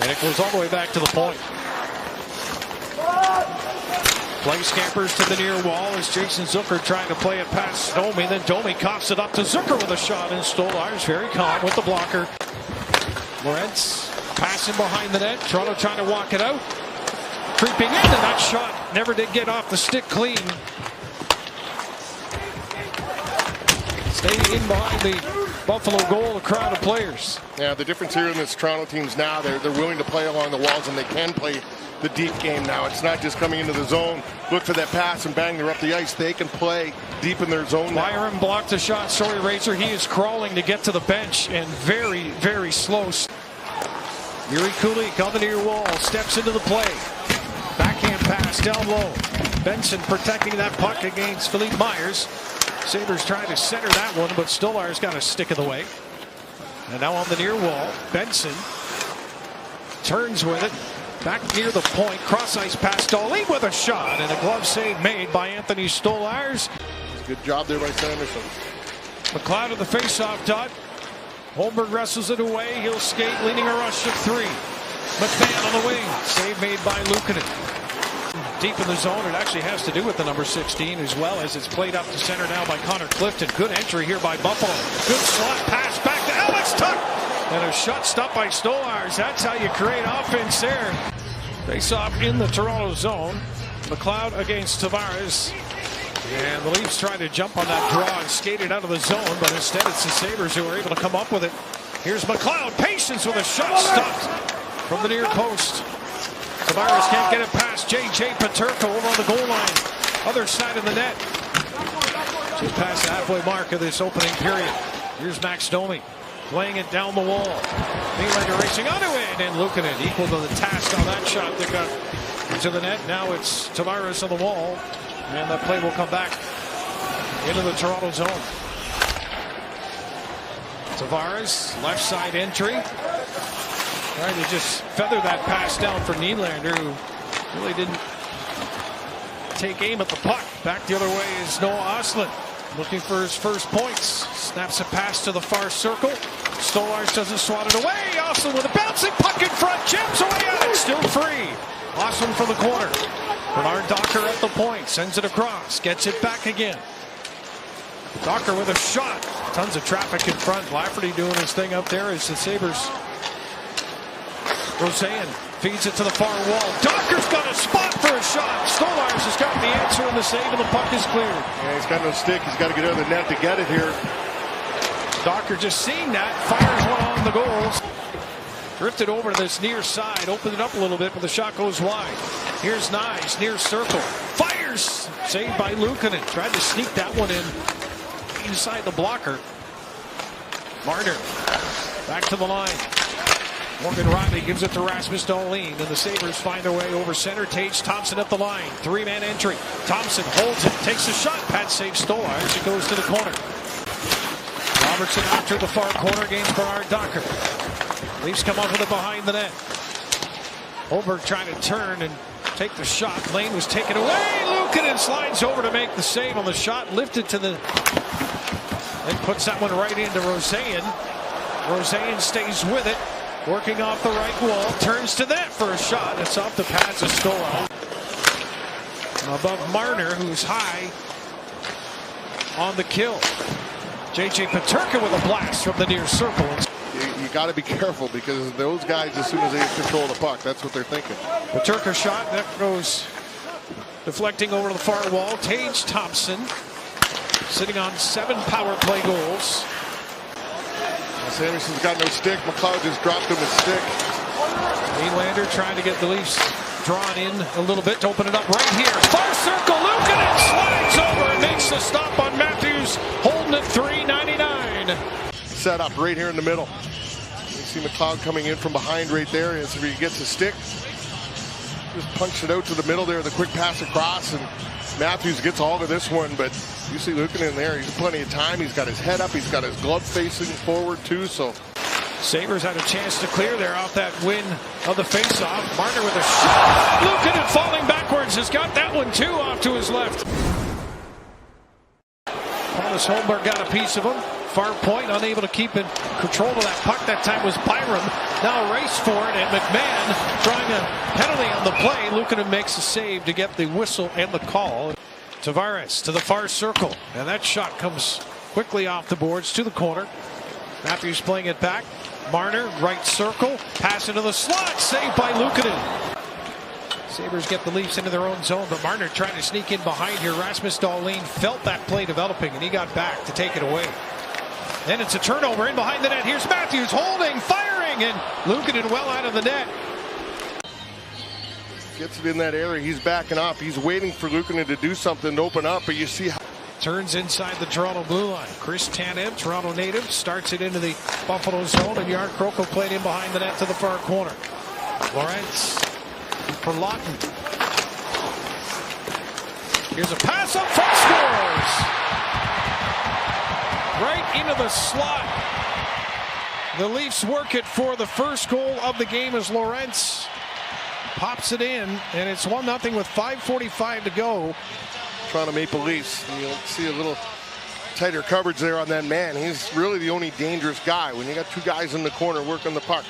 And it goes all the way back to the point. Play scampers to the near wall as Jason Zucker trying to play it past Domi. Then Domi coughs it up to Zucker with a shot, and Stolarz very calm with the blocker. Lorentz passing behind the net. Toronto trying to walk it out. Creeping in, and that shot never did get off the stick clean. Staying in behind the Buffalo goal, a crowd of players. Yeah, the difference here in this Toronto team's now, they're willing to play along the walls, and they can play the deep game now. It's not just coming into the zone, look for that pass and bang, they're up the ice. They can play deep in their zone now. Byram blocked the shot. Sorry, Razor. He is crawling to get to the bench and very, very slow. Yuri Kulik on the near wall, steps into the play. Backhand pass down low. Benson protecting that puck against Philippe Myers. Sabres trying to center that one, but Stolarz got a stick in the way. And now on the near wall, Benson turns with it. Back near the point, cross ice pass, Dahlin with a shot, and a glove save made by Anthony Stolarz. Good job there by Sanderson. McLeod of the face-off dot. Holmberg wrestles it away. He'll skate, leading a rush of 3. McMahon on the wing. Save made by Luukkonen. Deep in the zone. It actually has to do with the number 16 as well, as it's played up to center now by Connor Clifton. Good entry here by Buffalo. Good slot pass back to Alex Tuch. And a shot stopped by Stolarz. That's how you create offense there. Face off in the Toronto zone. McLeod against Tavares. And the Leafs trying to jump on that draw and skate it out of the zone, but instead it's the Sabres who are able to come up with it. Here's McLeod, patience with a shot stopped from the near post. Tavares can't get it past J.J. Peterka over on the goal line. Other side of the net. Just past the halfway mark of this opening period. Here's Max Domi playing it down the wall. Nylander racing onto it, and Luukkonen equal to the task on that shot that got into the net. Now it's Tavares on the wall. And that play will come back into the Toronto zone. Tavares, left side entry. Trying to just feather that pass down for Nylander, who really didn't take aim at the puck. Back the other way is Noah Ostlund, looking for his first points. Snaps a pass to the far circle. Stolarz doesn't swat it away. Ostlund with a bouncing puck in front. Jams away at it. Still free. Ostlund from the corner. Bernard Docker at the point, sends it across, gets it back again. Docker with a shot. Tons of traffic in front. Lafferty doing his thing up there as the Sabres. Roseanne feeds it to the far wall. Docker's got a spot for a shot. Stolarz has got the answer in the save, and the puck is cleared. Yeah, he's got no stick. He's got to get out of the net to get it here. Docker just seeing that, fires one on the goals. Drifted over to this near side, opened it up a little bit, but the shot goes wide. Here's Nyes, near circle. Fires! Saved by Luukkonen. Tried to sneak that one in inside the blocker. Marner back to the line. Morgan Riley gives it to Rasmus Dahlin, and the Sabres find their way over center. Tage Thompson at the line. 3-man entry. Thompson holds it, takes a shot. Pat saves Stolarz. It goes to the corner. Robertson after the far corner against Bernard Docker. Leafs come up with it behind the net. Holmberg trying to turn and take the shot. Lane was taken away. Luukkonen slides over to make the save on the shot. Lifted to the... and puts that one right into Roseanne. Roseanne stays with it. Working off the right wall. Turns to that for a shot. It's off the pads of Stolarz. Above Marner, who's high on the kill. J.J. Peterka with a blast from the near circle. You got to be careful, because those guys, as soon as they control the puck, that's what they're thinking. Peterka shot that goes deflecting over to the far wall. Tage Thompson sitting on 7 power play goals. Sanderson's got no stick. McLeod just dropped him a stick. Nylander trying to get the Leafs drawn in a little bit to open it up right here. Far circle. Luukkonen slides over and makes the stop on Matthews, holding it .399. Set up right here in the middle. You see McLeod coming in from behind right there. As he gets a stick, just punched it out to the middle there. The quick pass across, and Matthews gets all of this one. But you see Luukkonen in there. He's plenty of time. He's got his head up. He's got his glove facing forward too. So Sabres had a chance to clear there off that win of the faceoff. Marner with a shot. Luukkonen falling backwards has got that one too off to his left. Thomas Holmberg got a piece of him. far point, unable to keep in control of that puck. That time was Byram. Now a race for it, and McMahon drawing a penalty on the play. Luukkonen makes a save to get the whistle and the call. Tavares to the far circle, and that shot comes quickly off the boards to the corner. Matthews playing it back. Marner, right circle, pass into the slot, saved by Luukkonen. Sabres get the Leafs into their own zone, but Marner trying to sneak in behind here. Rasmus Dahlin felt that play developing, and he got back to take it away. Then it's a turnover in behind the net. Here's Matthews holding, firing, and Luukkonen well out of the net. Gets it in that area. He's backing up. He's waiting for Luukkonen to do something to open up, but you see how... Turns inside the Toronto blue line. Chris Tanev, Toronto native, starts it into the Buffalo zone, and Jarl Kroko played in behind the net to the far corner. Lawrence for Lawton. Here's a pass up front, scores! Right into the slot. The Leafs work it for the first goal of the game as Lawrence pops it in, and it's 1-0 with 5:45 to go. Toronto Maple Leafs. You'll see a little tighter coverage there on that man. He's really the only dangerous guy. When you got two guys in the corner working the puck,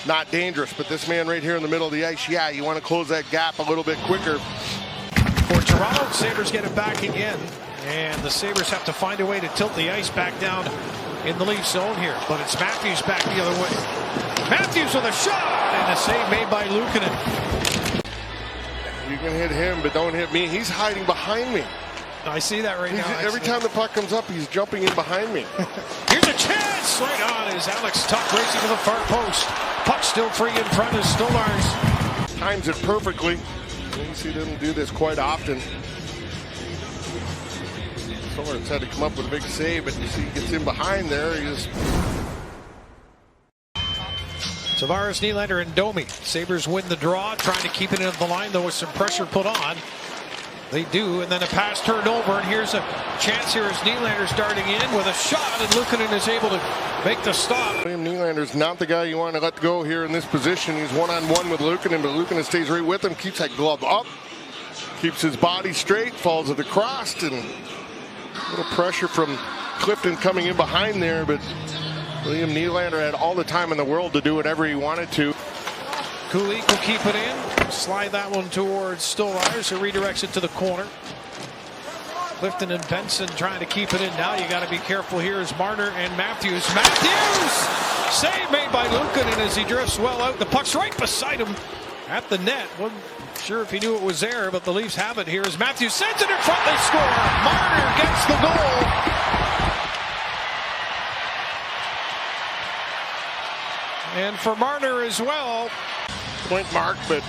not dangerous. But this man right here in the middle of the ice, yeah, you want to close that gap a little bit quicker. For Toronto, Sabres get it back again, and the Sabres have to find a way to tilt the ice back down in the Leafs zone here. But it's Matthews back the other way. Matthews with a shot, and a save made by Luukkonen. You can hit him, but don't hit me. He's hiding behind me. I see that right now. Every time the puck comes up, he's jumping in behind me. Here's a chance right on as Alex Tuch racing to the far post. Puck still free in front of Stolarz. Times it perfectly. You see them do this quite often. Stolarz had to come up with a big save, but you see he gets in behind there. He just... Tavares, Nylander, and Domi. Sabres win the draw, trying to keep it into the line, though with some pressure put on. They do, and then a pass turned over, and here's a chance here as Nylander's darting in with a shot, and Luukkonen is able to make the stop. William Nylander's not the guy you want to let go here in this position. He's one-on-one with Luukkonen, but Luukkonen stays right with him, keeps that glove up, keeps his body straight, falls it across, and a little pressure from Clifton coming in behind there, but William Nylander had all the time in the world to do whatever he wanted to. Kulik will keep it in. Slide that one towards Stolarz, who redirects it to the corner. Clifton and Benson trying to keep it in. Now you got to be careful here as Marner and Matthews. Matthews! Save made by Luukkonen as he drifts well out. The puck's right beside him at the net. Wasn't sure if he knew it was there, but the Leafs have it here as Matthews sends it in front. They score. Marner gets the goal. And for Marner as well. Point mark, but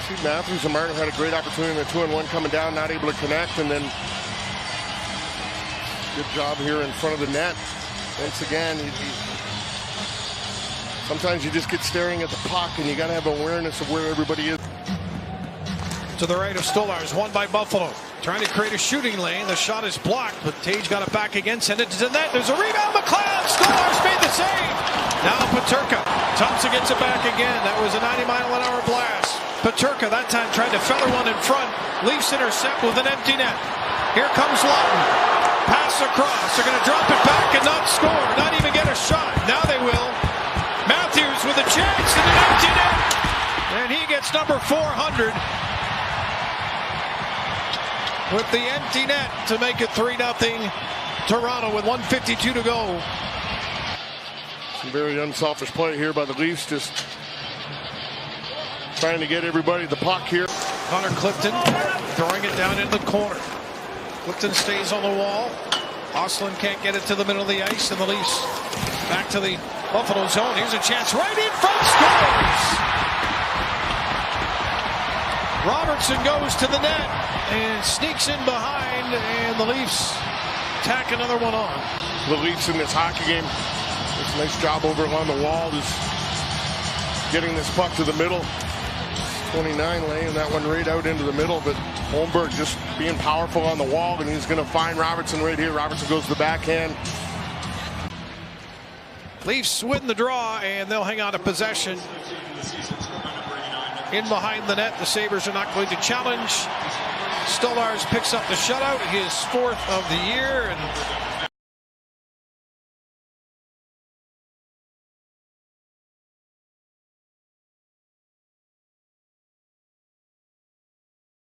see Matthews and Marner had a great opportunity in the 2-on-1 coming down, not able to connect, and then good job here in front of the net. Once again, sometimes you just get staring at the puck and you got to have awareness of where everybody is. To the right of Stolarz, won by Buffalo. Trying to create a shooting lane. The shot is blocked, but Tage got it back again. Send it to the net. There's a rebound. McLeod. Stolarz made the save. Now Peterka. Thompson gets it back again. That was a 90-mile-an-hour blast. Peterka that time tried to feather one in front. Leafs intercept with an empty net. Here comes Lawton. Pass across. They're going to drop it back and not score. Not even get a shot. Now they will. Matthews with a chance in an empty net. And he gets number 400. With the empty net to make it 3-0 Toronto with 1:52 to go. Some very unselfish play here by the Leafs, just trying to get everybody the puck here. Connor Clifton throwing it down in the corner. Clifton stays on the wall. Ostlund can't get it to the middle of the ice, and the Leafs back to the Buffalo zone. Here's a chance right in front, scores! Robertson goes to the net and sneaks in behind, and the Leafs tack another one on. The Leafs in this hockey game, it's a nice job over along the wall, just getting this puck to the middle. 29 laying that one right out into the middle, but Holmberg just being powerful on the wall, and he's going to find Robertson right here. Robertson goes to the backhand. Leafs win the draw, and they'll hang on to possession. In behind the net, the Sabres are not going to challenge. Stolarz picks up the shutout, his 4th of the year, and